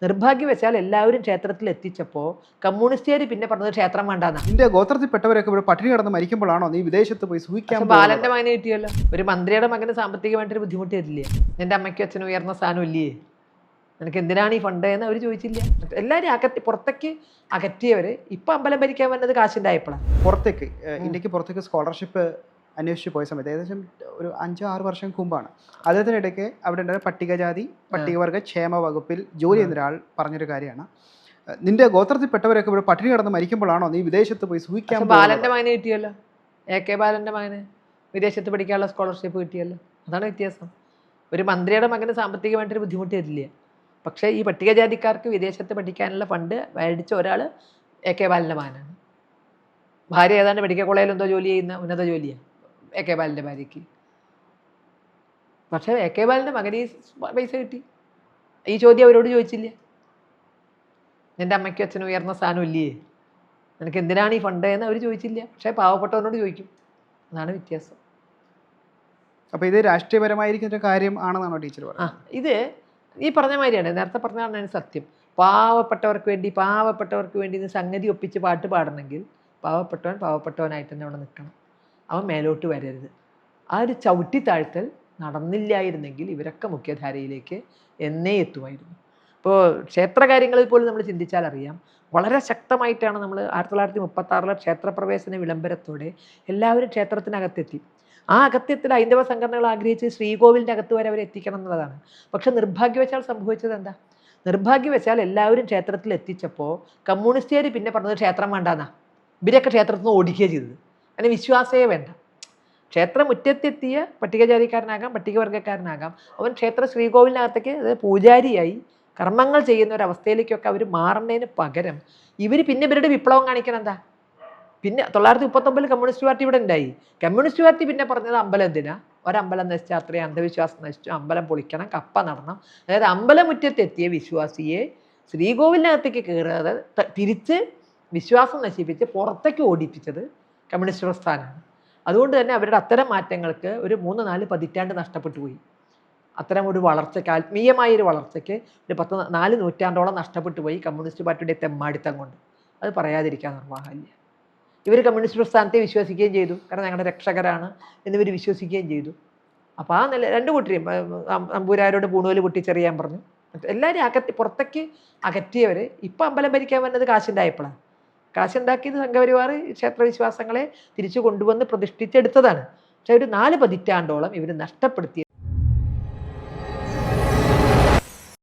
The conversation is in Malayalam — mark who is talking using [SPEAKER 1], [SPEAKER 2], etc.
[SPEAKER 1] നിർഭാഗ്യവശാൽ എല്ലാവരും ക്ഷേത്രത്തിൽ എത്തിച്ചപ്പോൾ കമ്മ്യൂണിസ്റ്റുകാർ പിന്നെ പറഞ്ഞത് ക്ഷേത്രം വേണ്ടാന്നാ.
[SPEAKER 2] നിന്റെ ഗോത്രത്തിൽപ്പെട്ടവരൊക്കെ ഇവിടെ പട്ടിണി കിടന്ന് മരിക്കുമ്പോഴാണോ നീ വിദേശത്ത് പോയി സൂഹിക്കാൻ
[SPEAKER 1] പക്ഷെ ബാലന്റെ മകനെ കിട്ടിയല്ലോ. ഒരു മന്ത്രിയുടെ മകന് സാമ്പത്തികമായിട്ടൊരു ബുദ്ധിമുട്ട് വരില്ലേ? നിന്റെ അമ്മയ്ക്കും അച്ഛനും ഉയർന്ന സ്ഥാനം ഇല്ലേ? നിനക്ക് എന്തിനാണ് ഈ ഫണ്ട് എന്ന് അവർ ചോദിച്ചില്ല. എല്ലാവരും പുറത്തേക്ക് അകറ്റിയവർ ഇപ്പം അമ്പലം ഭരിക്കാൻ വന്നത് കാശിൻ്റെ
[SPEAKER 2] പുറത്തേക്ക് ഇന്ത്യക്ക് പുറത്തേക്ക് സ്കോളർഷിപ്പ് അന്വേഷിച്ച് പോയ സമയത്ത് ഏകദേശം ഒരു 5-6 വർഷം മുമ്പാണ്. അദ്ദേഹത്തിനിടയ്ക്ക് അവിടെ ഉണ്ടായ പട്ടികജാതി പട്ടികവർഗ ക്ഷേമ വകുപ്പിൽ ജോലി ചെയ്യുന്ന ഒരാൾ പറഞ്ഞൊരു കാര്യമാണ്, നിന്റെ ഗോത്രത്തിൽപ്പെട്ടവരൊക്കെ ഇവിടെ പട്ടിണി കിടന്ന് മരിക്കുമ്പോഴാണോ നീ വിദേശത്ത് പോയി സൂഹിക്കാൻ.
[SPEAKER 1] ബാലന്റെ മകനെ കിട്ടിയല്ലോ. AK ബാലന്റെ മകന് വിദേശത്ത് പഠിക്കാനുള്ള സ്കോളർഷിപ്പ് കിട്ടിയല്ലോ. അതാണ് വ്യത്യാസം. ഒരു മന്ത്രിയുടെ മകന് സാമ്പത്തികമായിട്ടൊരു ബുദ്ധിമുട്ട് വരില്ല. പക്ഷേ ഈ പട്ടികജാതിക്കാർക്ക് വിദേശത്ത് പഠിക്കാനുള്ള ഫണ്ട് മേടിച്ച ഒരാൾ AK ബാലൻ്റെ മകനാണ്. ഭാര്യ ഏതാണ്ട് മെഡിക്കൽ കോളേജിൽ എന്തോ ജോലി ചെയ്യുന്ന ഉന്നത ജോലിയാണ് AK ബാലൻ്റെ ഭാര്യയ്ക്ക്. പക്ഷേ AK ബാലൻ്റെ മകന് ഈ പൈസ കിട്ടി. ഈ ചോദ്യം അവരോട് ചോദിച്ചില്ല. നിൻ്റെ അമ്മയ്ക്കും അച്ഛനും ഉയർന്ന സ്ഥാനം ഇല്ലേ? നിനക്ക് എന്തിനാണ് ഈ ഫണ്ട് എന്ന് അവർ ചോദിച്ചില്ല. പക്ഷേ പാവപ്പെട്ടവനോട് ചോദിക്കും. അതാണ് വ്യത്യാസം.
[SPEAKER 2] അപ്പോൾ ഇത് രാഷ്ട്രീയപരമായിരിക്കുന്ന കാര്യം ആണെന്നാണോ ടീച്ചർ പറഞ്ഞത്?
[SPEAKER 1] ഇത് ഈ പറഞ്ഞ മാതിരിയാണ്, നേരത്തെ പറഞ്ഞതാണ് സത്യം. പാവപ്പെട്ടവർക്ക് വേണ്ടി ഇത് സംഗതി ഒപ്പിച്ച് പാട്ട് പാടണമെങ്കിൽ പാവപ്പെട്ടവനായിട്ട് തന്നെ അവിടെ നിൽക്കണം. അവൻ മേലോട്ട് വരരുത്. ആ ഒരു ചവിട്ടി താഴ്ത്തൽ നടന്നില്ലായിരുന്നെങ്കിൽ ഇവരൊക്കെ മുഖ്യധാരയിലേക്ക് എന്നേ എത്തുമായിരുന്നു. ഇപ്പോൾ ക്ഷേത്രകാര്യങ്ങളിൽ പോലും നമ്മൾ ചിന്തിച്ചാൽ അറിയാം, വളരെ ശക്തമായിട്ടാണ് നമ്മൾ 1936 ക്ഷേത്രപ്രവേശന വിളംബരത്തോടെ എല്ലാവരും ക്ഷേത്രത്തിനകത്തെത്തി. ആ അകത്യത്തിൽ ഹൈന്ദവ സംഘടനകൾ ആഗ്രഹിച്ച് ശ്രീകോവിലിൻ്റെ അകത്ത് വരെ അവരെ എത്തിക്കണം എന്നുള്ളതാണ്. പക്ഷെ നിർഭാഗ്യവശാൽ സംഭവിച്ചത് എന്താ? നിർഭാഗ്യവശാൽ എല്ലാവരും ക്ഷേത്രത്തിൽ എത്തിച്ചപ്പോൾ കമ്മ്യൂണിസ്റ്റുകാർ പിന്നെ പറഞ്ഞത് ക്ഷേത്രം വേണ്ടാന്നാ. ഇവരൊക്കെ ക്ഷേത്രത്തിൽ നിന്ന് ഓടിക്കുകയാണ് ചെയ്തത്. അതിന് വിശ്വാസമേ വേണ്ട. ക്ഷേത്രമുറ്റത്തെത്തിയ പട്ടികജാതിക്കാരനാകാം പട്ടികവർഗ്ഗക്കാരനാകാം, അവൻ ക്ഷേത്ര ശ്രീകോവിലിനകത്തേക്ക് പൂജാരിയായി കർമ്മങ്ങൾ ചെയ്യുന്ന ഒരവസ്ഥയിലേക്കൊക്കെ അവർ മാറുന്നതിന് പകരം ഇവർ പിന്നെ ഇവരുടെ വിപ്ലവം കാണിക്കണം എന്താ? പിന്നെ 1939 കമ്മ്യൂണിസ്റ്റ് പാർട്ടി ഇവിടെ ഉണ്ടായി. കമ്മ്യൂണിസ്റ്റ് പാർട്ടി പിന്നെ പറഞ്ഞത് അമ്പലം എന്തിനാ? ഒരമ്പലം നശിച്ചാൽ അത്രയും അന്ധവിശ്വാസം നശിച്ചു, അമ്പലം പൊളിക്കണം, കപ്പ നടണം. അതായത് അമ്പലമുറ്റത്തെത്തിയ വിശ്വാസിയെ ശ്രീകോവിലിനകത്തേക്ക് കയറാതെ തിരിച്ച് വിശ്വാസം നശിപ്പിച്ച് പുറത്തേക്ക് ഓടിപ്പിച്ചത് കമ്മ്യൂണിസ്റ്റ് പ്രസ്ഥാനമാണ്. അതുകൊണ്ട് തന്നെ അവരുടെ അത്തരം മാറ്റങ്ങൾക്ക് ഒരു 3-4 പതിറ്റാണ്ട് നഷ്ടപ്പെട്ടു പോയി. അത്തരം ഒരു വളർച്ചയ്ക്ക്, ആത്മീയമായൊരു വളർച്ചയ്ക്ക് ഒരു 4 നൂറ്റാണ്ടോളം നഷ്ടപ്പെട്ടു പോയി കമ്മ്യൂണിസ്റ്റ് പാർട്ടിയുടെ തെമ്മാടിത്തം കൊണ്ട്. അത് പറയാതിരിക്കാൻ നിർവാഹമില്ല. ഇവർ കമ്മ്യൂണിസ്റ്റ് പ്രസ്ഥാനത്തെ വിശ്വസിക്കുകയും ചെയ്തു, കാരണം ഞങ്ങളുടെ രക്ഷകരാണ് എന്നിവർ വിശ്വസിക്കുകയും ചെയ്തു. അപ്പോൾ ആ രണ്ട് കൂട്ടരെയും നമ്പൂരാരോട് പൂണൂല് പൊട്ടിച്ചെറിയാൻ പറഞ്ഞു. എല്ലാവരും പുറത്തേക്ക് അകറ്റിയവർ ഇപ്പം അമ്പലം ഭരിക്കാൻ വന്നത് കാശുണ്ടായപ്പോഴാണ്. കാശുണ്ടാക്കിയത് സംഘപരിവാർ ക്ഷേത്രവിശ്വാസങ്ങളെ തിരിച്ചു കൊണ്ടുവന്ന് പ്രതിഷ്ഠിച്ചെടുത്തതാണ്. പക്ഷെ ഒരു 4 പതിറ്റാണ്ടോളം ഇവർ നഷ്ടപ്പെടുത്തിയ